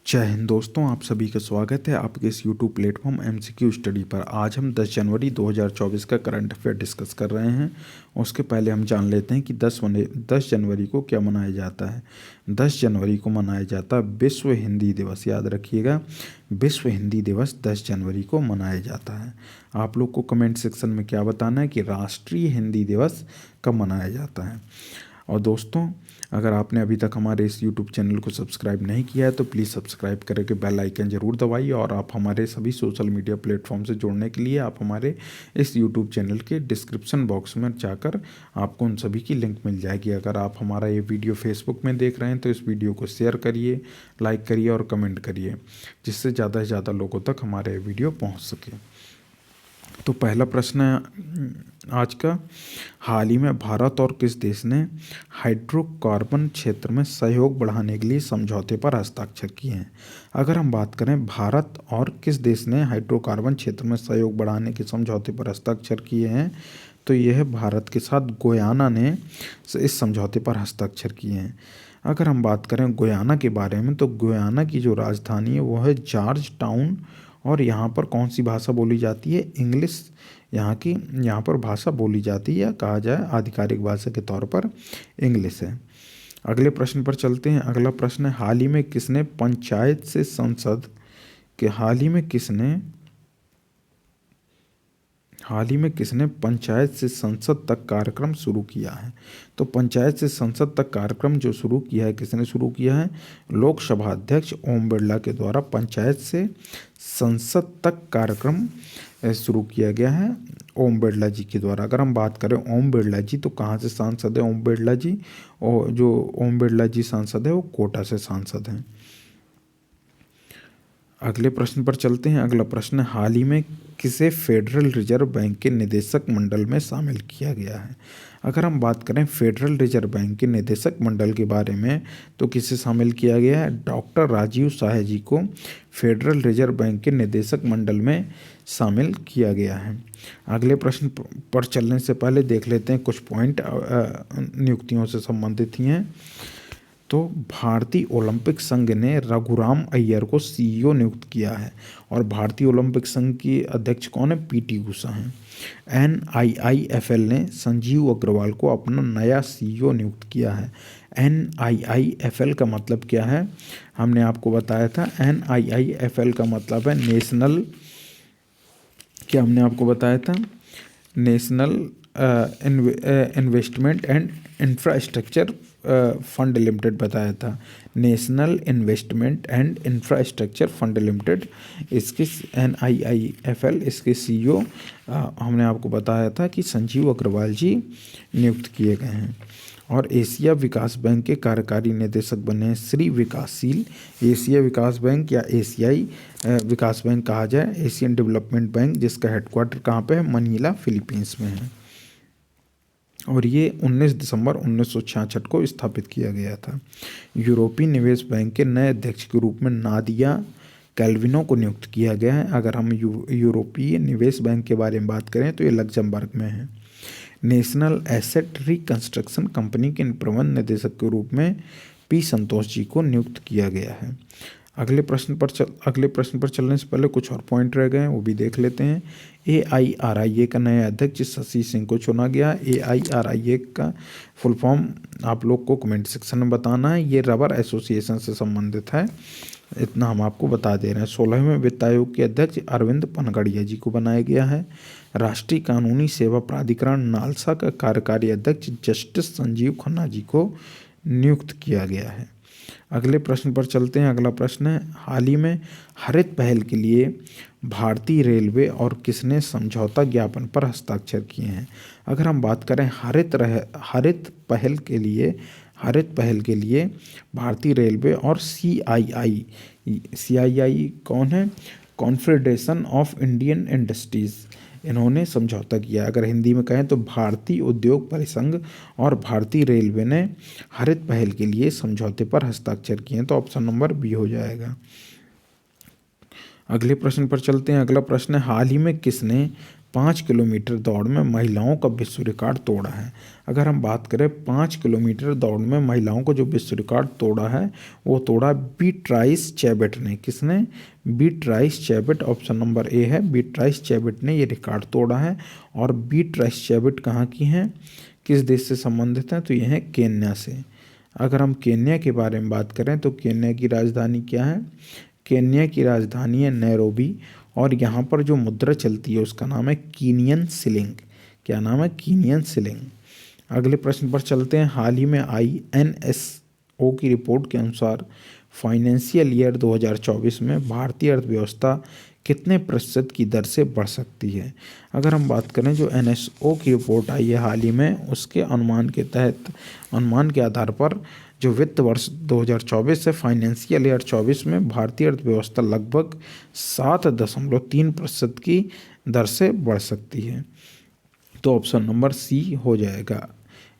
जय हिंद दोस्तों, आप सभी का स्वागत है आपके इस YouTube प्लेटफॉर्म MCQ स्टडी पर। आज हम 10 जनवरी 2024 का करंट अफेयर डिस्कस कर रहे हैं। उसके पहले हम जान लेते हैं कि 10 जनवरी को क्या मनाया जाता है। 10 जनवरी को मनाया जाता है विश्व हिंदी दिवस। याद रखिएगा, विश्व हिंदी दिवस 10 जनवरी को मनाया जाता है। आप लोग को कमेंट सेक्शन में क्या बताना है कि राष्ट्रीय हिंदी दिवस कब मनाया जाता है। और दोस्तों, अगर आपने अभी तक हमारे इस YouTube चैनल को सब्सक्राइब नहीं किया है तो प्लीज़ सब्सक्राइब करके बेल आइकन ज़रूर दबाइए। और आप हमारे सभी सोशल मीडिया प्लेटफॉर्म से जुड़ने के लिए आप हमारे इस YouTube चैनल के डिस्क्रिप्शन बॉक्स में जाकर आपको उन सभी की लिंक मिल जाएगी। अगर आप हमारा ये वीडियो फेसबुक में देख रहे हैं तो इस वीडियो को शेयर करिए, लाइक करिए और कमेंट करिए, जिससे ज़्यादा से ज़्यादा लोगों तक हमारा ये वीडियो पहुँच सके। तो पहला प्रश्न है आज का, हाल ही में भारत और किस देश ने हाइड्रोकार्बन क्षेत्र में सहयोग बढ़ाने के लिए समझौते पर हस्ताक्षर किए हैं। अगर हम बात करें भारत और किस देश ने हाइड्रोकार्बन क्षेत्र में सहयोग बढ़ाने के समझौते पर हस्ताक्षर किए हैं, तो यह भारत के साथ गुयाना ने इस समझौते पर हस्ताक्षर किए हैं। अगर हम बात करें गुयाना के बारे में, तो गुयाना की जो राजधानी है वो है जॉर्ज टाउन। और यहाँ पर कौन सी भाषा बोली जाती है? इंग्लिश यहाँ पर भाषा बोली जाती है, या कहा जाए आधिकारिक भाषा के तौर पर इंग्लिश है। अगले प्रश्न पर चलते हैं। अगला प्रश्न है, हाल ही में किसने पंचायत से संसद तक कार्यक्रम शुरू किया है? तो पंचायत से संसद तक कार्यक्रम जो शुरू किया है, किसने शुरू किया है? लोकसभा अध्यक्ष ओम बिरला के द्वारा पंचायत से संसद तक कार्यक्रम शुरू किया गया है, ओम बिरला जी के द्वारा। अगर हम बात करें ओम बिरला जी, तो कहाँ से सांसद है ओम बिरला जी? और जो ओम बिरला जी सांसद है वो कोटा से सांसद हैं। अगले प्रश्न पर चलते हैं। अगला प्रश्न, हाल ही में किसे फेडरल रिजर्व बैंक के निदेशक मंडल में शामिल किया गया है? अगर हम बात करें फेडरल रिजर्व बैंक के निदेशक मंडल के बारे में, तो किसे शामिल किया गया है? डॉक्टर राजीव शाह जी को फेडरल रिजर्व बैंक के निदेशक मंडल में शामिल किया गया है। अगले प्रश्न पर चलने से पहले देख लेते हैं कुछ पॉइंट नियुक्तियों से संबंधित ही हैं। तो भारतीय ओलंपिक संघ ने रघुराम अय्यर को CEO नियुक्त किया है। और भारतीय ओलंपिक संघ की अध्यक्ष कौन है? PT उषा हैं। NIIFL ने संजीव अग्रवाल को अपना नया CEO नियुक्त किया है। NIIFL का मतलब क्या है? हमने आपको बताया था। NIIFL का मतलब है नेशनल, क्या हमने आपको बताया था? National investment and infrastructure fund limited बताया था। National investment and infrastructure fund limited, इसके NIIFL, इसके CEO हमने आपको बताया था कि संजीव अग्रवाल जी नियुक्त किए गए हैं। और एशिया विकास बैंक के कार्यकारी निदेशक बने हैं श्री विकासशील। एशिया विकास बैंक या एशियाई विकास बैंक कहा जाए, एशियन डेवलपमेंट बैंक, जिसका हेडक्वार्टर कहाँ पे है? मनीला, फिलीपींस में है। और ये 19 दिसंबर 1966 को स्थापित किया गया था। यूरोपीय निवेश बैंक के नए अध्यक्ष के रूप में नादिया कैल्विनो को नियुक्त किया गया है। अगर हम यूरोपीय निवेश बैंक के बारे में बात करें तो ये लग्जमबर्ग में है। नेशनल एसेट रिकंस्ट्रक्शन कंपनी के प्रबंध निदेशक के रूप में P संतोष जी को नियुक्त किया गया है। अगले प्रश्न पर चलने से पहले कुछ और पॉइंट रह गए हैं, वो भी देख लेते हैं। AIRIA का नया अध्यक्ष शशि सिंह को चुना गया। AIRIA का फुल फॉर्म आप लोग को कमेंट सेक्शन में बताना है। ये रबर एसोसिएशन से संबंधित है, इतना हम आपको बता दे रहे हैं। 16वें वित्त आयोग के अध्यक्ष अरविंद पनगड़िया जी को बनाया गया है। राष्ट्रीय कानूनी सेवा प्राधिकरण नालसा का कार्यकारी अध्यक्ष जस्टिस संजीव खन्ना जी को नियुक्त किया गया है। अगले प्रश्न पर चलते हैं। अगला प्रश्न है, हाल ही में हरित पहल के लिए भारतीय रेलवे और किसने समझौता ज्ञापन पर हस्ताक्षर किए हैं? अगर हम बात करें हरित पहल के लिए भारतीय रेलवे और CII कौन है? कॉन्फेडरेशन ऑफ इंडियन इंडस्ट्रीज, इन्होंने समझौता किया। अगर हिंदी में कहें तो भारतीय उद्योग परिसंघ और भारतीय रेलवे ने हरित पहल के लिए समझौते पर हस्ताक्षर किए हैं, तो ऑप्शन नंबर B हो जाएगा। अगले प्रश्न पर चलते हैं। अगला प्रश्न है, हाल ही में किसने 5 किलोमीटर दौड़ में महिलाओं का विश्व रिकॉर्ड तोड़ा है? अगर हम बात करें 5 किलोमीटर दौड़ में महिलाओं को जो विश्व रिकॉर्ड तोड़ा है वो तोड़ा बीट्राइस चैबेट ने। किसने? बीट्राइस चैबेट। ऑप्शन नंबर ए है, बीट्राइस चैबेट ने ये रिकॉर्ड तोड़ा है। और बीट्राइस चैबेट कहाँ की हैं, किस देश से संबंधित हैं? तो ये हैं केन्या से। अगर हम केन्या के बारे में बात करें तो केन्या की राजधानी क्या है? केन्या की राजधानी है नैरोबी। और यहाँ पर जो मुद्रा चलती है उसका नाम है कीनियन शिलिंग। क्या नाम है? Kenyan shilling. अगले प्रश्न पर चलते हैं। हाल ही में आई एनएसओ की रिपोर्ट के अनुसार फाइनेंशियल ईयर 2024 में भारतीय अर्थव्यवस्था कितने प्रतिशत की दर से बढ़ सकती है? अगर हम बात करें जो एनएसओ की रिपोर्ट आई है हाल ही में, उसके अनुमान के तहत, अनुमान के आधार पर जो वित्त वर्ष 2024 से फाइनेंशियल ईयर 24 में भारतीय अर्थव्यवस्था लगभग 7.3% की दर से बढ़ सकती है। तो ऑप्शन नंबर सी हो जाएगा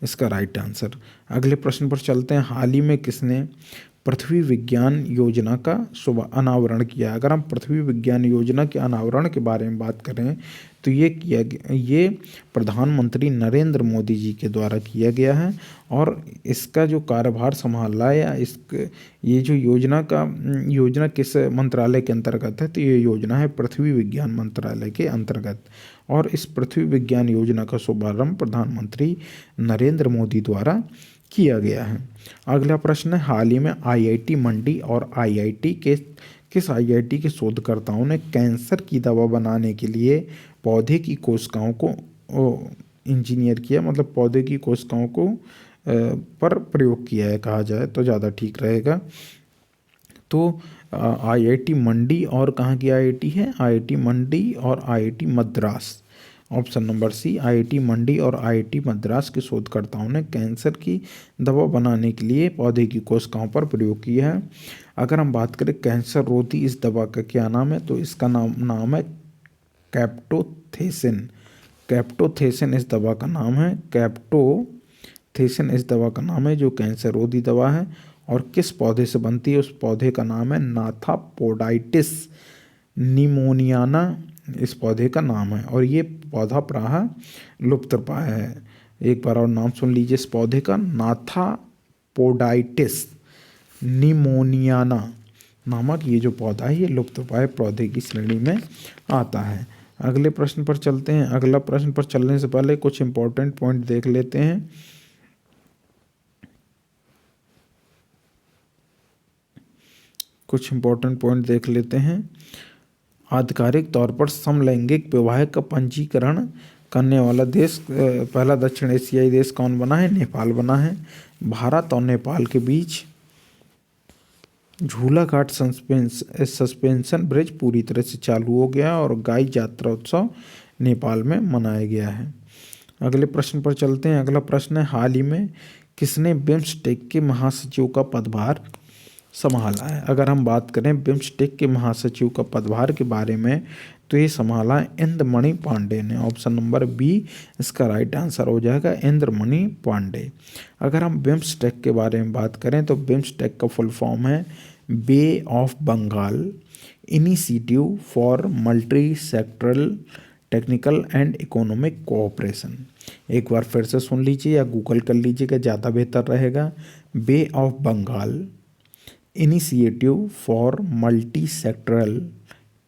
इसका राइट आंसर। अगले प्रश्न पर चलते हैं। हाल ही में किसने पृथ्वी विज्ञान योजना का अनावरण किया? अगर हम पृथ्वी विज्ञान योजना के अनावरण के बारे में बात करें तो ये प्रधानमंत्री नरेंद्र मोदी जी के द्वारा किया गया है। और इसका जो कार्यभार संभाला या ये जो योजना किस मंत्रालय के अंतर्गत है? तो ये योजना है पृथ्वी विज्ञान मंत्रालय के अंतर्गत। और इस पृथ्वी विज्ञान योजना का शुभारंभ प्रधानमंत्री नरेंद्र मोदी द्वारा किया गया है। अगला प्रश्न है। हाल ही में आईआईटी मंडी और किस आईआईटी के शोधकर्ताओं ने कैंसर की दवा बनाने के लिए पौधे की कोशिकाओं को इंजीनियर किया, मतलब पौधे की कोशिकाओं को पर प्रयोग किया है कहा जाए तो ज़्यादा ठीक रहेगा। तो आईआईटी मंडी और कहाँ की आईआईटी है? आईआईटी मंडी और IIT Madras. Option number C, IIT Mandi और आईआईटी मद्रास के शोधकर्ताओं ने कैंसर की दवा बनाने के लिए पौधे की कोशिकाओं पर प्रयोग किया है। अगर हम बात करें कैंसर रोधी इस दवा का क्या नाम है? तो इसका नाम है कैप्टोथेसिन। कैप्टोथेसिन इस दवा का नाम है। कैप्टोथेसिन इस दवा का नाम है जो कैंसर रोधी दवा है। और किस पौधे से बनती है? उस पौधे का नाम है नाथापोडाइटिस निमोनियाना, इस पौधे का नाम है। और ये पौधा प्रायः लुप्तप्राय है। एक बार और नाम सुन लीजिए इस पौधे का, नाथापोडाइटिस निमोनियाना नामक ये जो पौधा है ये लुप्तप्राय पौधे की श्रेणी में आता है। अगले प्रश्न पर चलते हैं। अगला प्रश्न पर चलने से पहले कुछ इंपॉर्टेंट पॉइंट देख लेते हैं। आधिकारिक तौर पर समलैंगिक विवाह का पंजीकरण करने वाला देश पहला दक्षिण एशियाई देश कौन बना है? नेपाल बना है। भारत और नेपाल के बीच झूलाघाट सस्पेंशन ब्रिज पूरी तरह से चालू हो गया और गाई यात्रा उत्सव नेपाल में मनाया गया है। अगले प्रश्न पर चलते हैं। अगला प्रश्न है। हाल ही में किसने बिम्स्टेक के महासचिव का पदभार संभाला है? अगर हम बात करें बिम्स्टेक के महासचिव का पदभार के बारे में तो ये संभाला है इंद्रमणि पांडे ने। ऑप्शन नंबर बी इसका राइट आंसर हो जाएगा, इंद्रमणि पांडे। अगर हम बिम्स्टेक के बारे में बात करें तो बिम्स्टेक का फुल फॉर्म है Bay of Bengal Initiative for Multi Sectoral Technical and Economic Cooperation. एक बार फिर से सुन लीजिए या गूगल कर लीजिएगा, ज़्यादा बेहतर रहेगा। Bay of Bengal Initiative for Multi Sectoral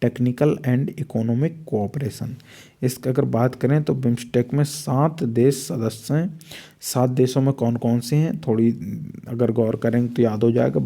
Technical and Economic Cooperation. इसका अगर बात करें तो बिम्स्टेक में 7 देश सदस्य हैं। 7 देशों में कौन कौन से हैं थोड़ी अगर गौर करेंगे तो याद हो जाएगा।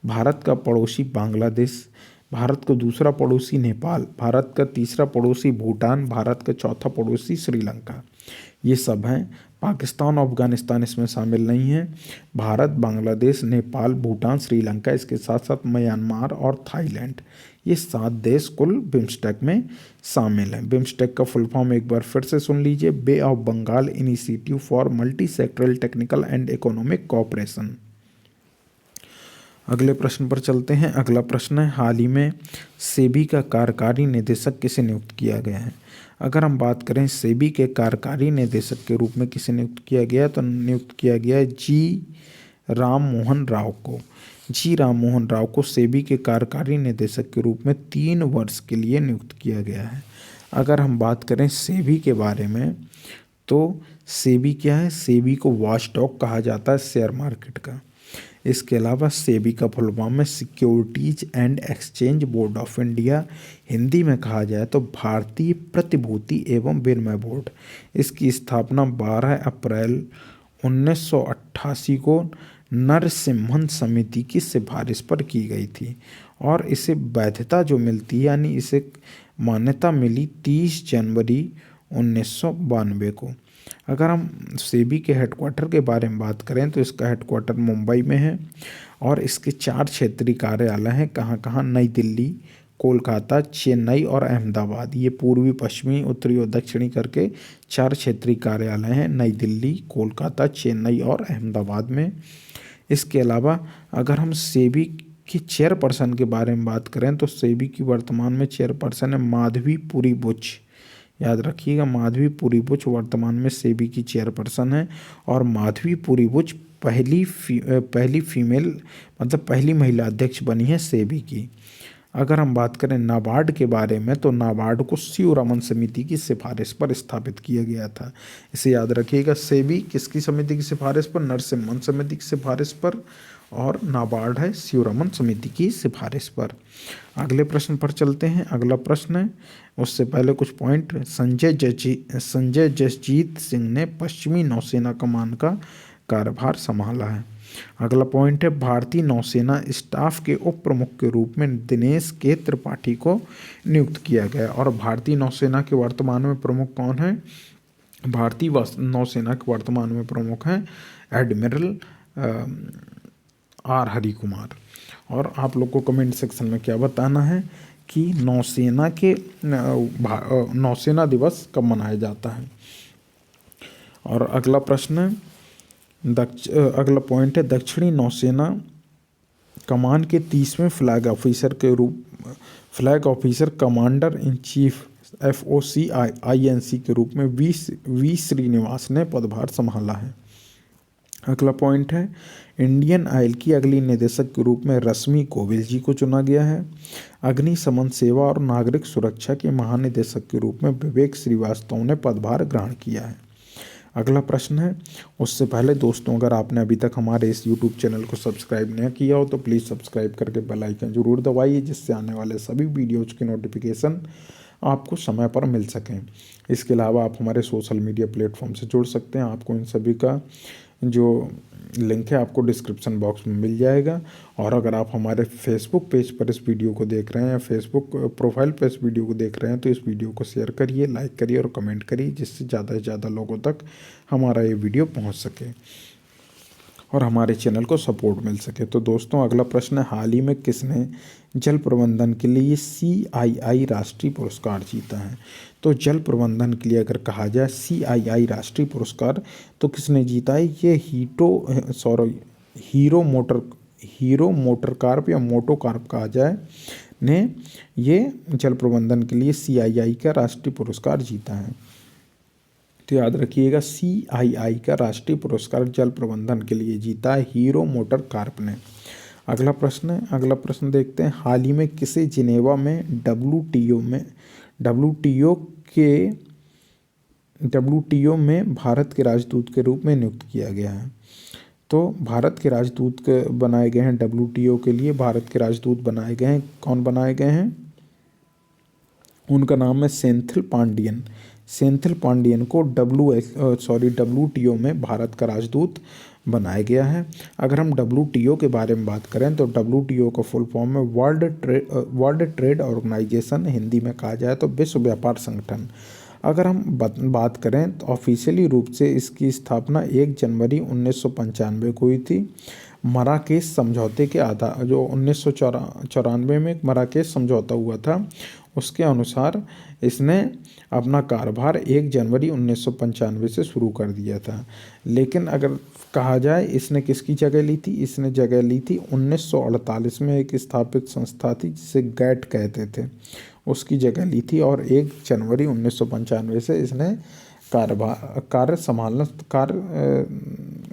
भारत का पड़ोसी बांग्लादेश, भारत का दूसरा पड़ोसी नेपाल, भारत का तीसरा पड़ोसी भूटान, भारत का चौथा पड़ोसी श्रीलंका, ये सब हैं। पाकिस्तान और अफगानिस्तान इसमें शामिल नहीं है। भारत, बांग्लादेश, नेपाल, भूटान, श्रीलंका, इसके साथ साथ म्यांमार और थाईलैंड, ये 7 देश कुल बिम्स्टेक में शामिल हैं। बिम्स्टेक का फुल फॉर्म एक बार फिर से सुन लीजिए, Bay of Bengal Initiative for Multi Sectoral Technical and Economic Cooperation. अगले प्रश्न पर चलते हैं। अगला प्रश्न है। हाल ही में सेबी का कार्यकारी निदेशक किसे नियुक्त किया गया है? अगर हम बात करें सेबी के कार्यकारी निदेशक के रूप में किसे नियुक्त किया गया तो नियुक्त किया गया है जी राम मोहन राव को। जी राम मोहन राव को सेबी के कार्यकारी निदेशक के रूप में 3 वर्ष के लिए नियुक्त किया गया है। अगर हम बात करें सेबी के बारे में, तो सेबी क्या है? सेबी को वॉचडॉग कहा जाता है शेयर मार्केट का। इसके अलावा सेबी का फुल फॉर्म है securities and exchange board of India. Hindi में कहा जाए तो भारतीय प्रतिभूति एवं विनिमय बोर्ड। इसकी स्थापना 12 अप्रैल 1988 को नरसिम्हन समिति की सिफारिश पर की गई थी और इसे वैधता जो मिलती है यानी इसे मान्यता मिली 30 जनवरी 1992 को। अगर हम सेबी के हेडक्वार्टर के बारे में बात करें तो इसका हेडक्वार्टर मुंबई में है और इसके 4 क्षेत्रीय कार्यालय हैं। कहाँ कहाँ? नई दिल्ली, कोलकाता, चेन्नई और अहमदाबाद। ये पूर्वी, पश्चिमी, उत्तरी और दक्षिणी करके 4 क्षेत्रीय कार्यालय हैं नई दिल्ली, कोलकाता, चेन्नई और अहमदाबाद में। इसके अलावा अगर हम सेबी के चेयरपर्सन के बारे में बात करें तो सेबी की वर्तमान में चेयरपर्सन है माधवीपुरी बुच। याद रखिएगा, माधवीपुरी बुच वर्तमान में सेबी की चेयरपर्सन है और माधवीपुरी बुच पहली फीमेल मतलब पहली महिला अध्यक्ष बनी है सेबी की। अगर हम बात करें नाबार्ड के बारे में तो नाबार्ड को शिवरमन समिति की सिफारिश पर स्थापित किया गया था। इसे याद रखिएगा, सेबी किसकी समिति की सिफारिश पर? नरसिम्हन समिति की सिफारिश पर, और नाबार्ड है शिवरमन समिति की सिफारिश पर। अगले प्रश्न पर चलते हैं। अगला प्रश्न है, उससे पहले कुछ पॉइंट। संजय जसजीत सिंह ने पश्चिमी नौसेना कमान का कार्यभार संभाला है। अगला पॉइंट है, भारतीय नौसेना स्टाफ के उप प्रमुख के रूप में दिनेश के त्रिपाठी को नियुक्त किया गया। और भारतीय नौसेना के वर्तमान में प्रमुख कौन है? भारतीय नौसेना के वर्तमान में प्रमुख हैं एडमिरल आर हरि कुमार। और आप लोग को कमेंट सेक्शन में क्या बताना है कि नौसेना दिवस कब मनाया जाता है। और अगला प्रश्न है, अगला पॉइंट है, दक्षिणी नौसेना कमान के 30वें flag officer commander in chief FOCINC के रूप में वी श्रीनिवास ने पदभार संभाला है। अगला पॉइंट है, इंडियन ऑयल की अगली निदेशक के रूप में रश्मि गोविल जी को चुना गया है। अग्निशमन सेवा और नागरिक सुरक्षा के महानिदेशक के रूप में विवेक श्रीवास्तव ने पदभार ग्रहण किया है। अगला प्रश्न है, उससे पहले दोस्तों अगर आपने अभी तक हमारे इस YouTube चैनल को सब्सक्राइब नहीं किया हो तो प्लीज़ सब्सक्राइब करके बेल आइकन जरूर दबाइए, जिससे आने वाले सभी वीडियोज़ की नोटिफिकेशन आपको समय पर मिल सकें। इसके अलावा आप हमारे सोशल मीडिया प्लेटफॉर्म से जुड़ सकते हैं। आपको इन सभी का जो लिंक है आपको डिस्क्रिप्शन बॉक्स में मिल जाएगा। और अगर आप हमारे फेसबुक पेज पर इस वीडियो को देख रहे हैं या फेसबुक प्रोफाइल पर इस वीडियो को देख रहे हैं तो इस वीडियो को शेयर करिए, लाइक करिए और कमेंट करिए, जिससे ज़्यादा से ज़्यादा लोगों तक हमारा ये वीडियो पहुंच सके और हमारे चैनल को सपोर्ट मिल सके। तो दोस्तों अगला प्रश्न है, हाल ही में किसने जल प्रबंधन के लिए CII राष्ट्रीय पुरस्कार जीता है? तो जल प्रबंधन के लिए अगर कहा जाए CII राष्ट्रीय पुरस्कार तो किसने जीता है? ये हीरो मोटरकार्प या मोटोकार्प कहा जाए ने ये जल प्रबंधन के लिए CII का राष्ट्रीय पुरस्कार जीता है। तो याद रखिएगा, CII का राष्ट्रीय पुरस्कार जल प्रबंधन के लिए जीता है हीरो मोटरकार्प ने। अगला प्रश्न देखते हैं, हाल ही में किसे जिनेवा में WTO में भारत के राजदूत के रूप में नियुक्त किया गया है? तो भारत के राजदूत बनाए गए हैं WTO के लिए, भारत के राजदूत बनाए गए हैं। कौन बनाए गए हैं? उनका नाम है सेंथिल पांडियन को WTO में भारत का राजदूत बनाया गया है। अगर हम WTO के बारे में बात करें तो WTO का फुल फॉर्म है वर्ल्ड ट्रेड ऑर्गेनाइजेशन, हिंदी में कहा जाए तो विश्व व्यापार संगठन। अगर हम बात करें तो ऑफिशियली रूप से इसकी स्थापना 1 जनवरी 1995 को हुई थी। मराकेश समझौते के आधार जो 1994 में मराकेश समझौता हुआ था उसके अनुसार इसने अपना कार्यभार 1 जनवरी 1995 से शुरू कर दिया था। लेकिन अगर कहा जाए इसने किसकी जगह ली थी? इसने जगह ली थी 1948 में एक स्थापित संस्था थी जिसे गैट कहते थे, उसकी जगह ली थी और 1 जनवरी 1995 से इसने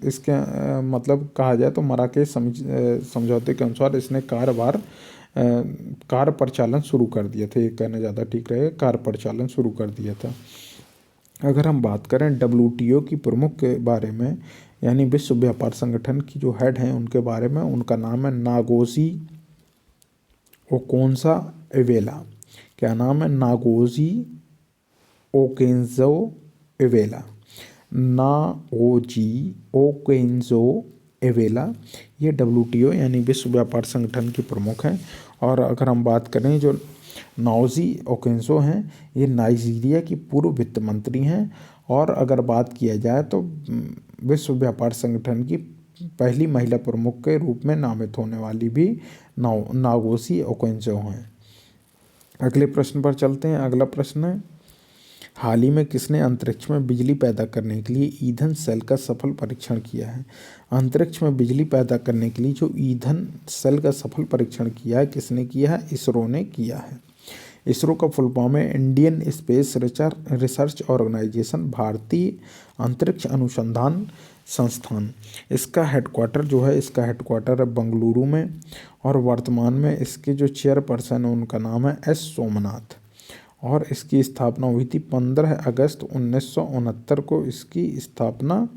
इसके मतलब कहा जाए तो मराकेश समझौते के अनुसार इसने कार्यभार कार्य प्रचालन शुरू कर दिया था, ये कहना ज़्यादा ठीक रहेगा, कार्य प्रचालन शुरू कर दिया था। अगर हम बात करें WTO की प्रमुख के बारे में, यानी विश्व व्यापार संगठन की जो हेड हैं उनके बारे में, उनका नाम है नागोजी ओकोंजो-इवेला। क्या नाम है? Ngozi Okonjo-Iweala. नाओजी ओकोंजो-इवेला ये WTO यानी विश्व व्यापार संगठन की प्रमुख हैं। और अगर हम बात करें जो नाओजी ओकोंजो हैं, ये नाइजीरिया की पूर्व वित्त मंत्री हैं। और अगर बात किया जाए तो विश्व व्यापार संगठन की पहली महिला प्रमुख के रूप में नामित होने वाली भी नागोजी ओकोंजो हैं। अगले प्रश्न पर चलते हैं। अगला प्रश्न है, हाल ही में किसने अंतरिक्ष में बिजली पैदा करने के लिए ईंधन सेल का सफल परीक्षण किया है? अंतरिक्ष में बिजली पैदा करने के लिए जो ईंधन सेल का सफल परीक्षण किया है, किसने किया है? इसरो ने किया है। इसरो का फुल फॉर्म है इंडियन स्पेस रिसर्च ऑर्गेनाइजेशन, भारतीय अंतरिक्ष अनुसंधान संस्थान। इसका हेडक्वार्टर जो है, इसका हेडक्वार्टर है बेंगलुरु में। और वर्तमान में इसके जो चेयरपर्सन है उनका नाम है एस सोमनाथ। और इसकी स्थापना हुई थी 15 अगस्त 1969 को इसकी स्थापना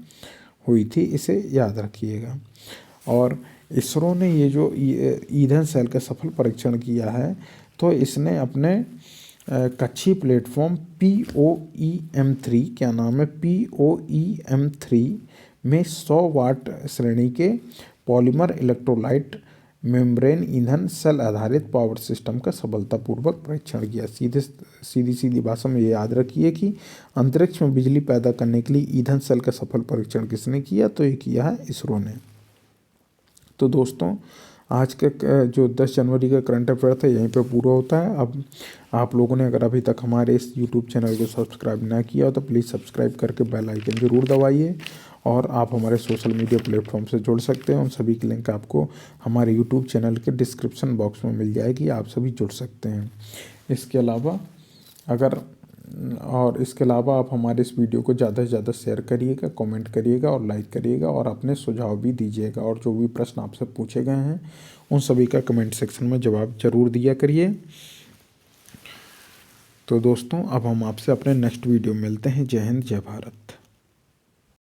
हुई थी, इसे याद रखिएगा। और इसरो ने ये जो ईंधन सेल का सफल परीक्षण किया है, तो इसने अपने कक्षीय प्लेटफॉर्म POEM-3, क्या नाम है? POEM-3 में 100 वाट श्रेणी के पॉलीमर इलेक्ट्रोलाइट मेम्ब्रेन ईंधन सेल आधारित पावर सिस्टम का सफलतापूर्वक परीक्षण किया। सीधी भाषा में ये याद रखिए कि अंतरिक्ष में बिजली पैदा करने के लिए ईंधन सेल का सफल परीक्षण किसने किया? तो ये किया है इसरो ने। तो दोस्तों, आज का जो 10 जनवरी का करंट अफेयर था यहीं पे पूरा होता है। अब आप लोगों ने अगर अभी तक हमारे इस YouTube चैनल को सब्सक्राइब ना किया हो तो प्लीज़ सब्सक्राइब करके बेल आइकन ज़रूर दबाइए। और आप हमारे सोशल मीडिया प्लेटफॉर्म से जुड़ सकते हैं, उन सभी की लिंक आपको हमारे YouTube चैनल के डिस्क्रिप्शन बॉक्स में मिल जाएगी, आप सभी जुड़ सकते हैं। इसके अलावा आप हमारे इस वीडियो को ज़्यादा से ज़्यादा शेयर करिएगा, कमेंट करिएगा और लाइक करिएगा, और अपने सुझाव भी दीजिएगा। और जो भी प्रश्न आपसे पूछे गए हैं उन सभी का कमेंट सेक्शन में जवाब जरूर दिया करिए। तो दोस्तों, अब हम आपसे अपने नेक्स्ट वीडियो में मिलते हैं। जय हिंद, जय भारत।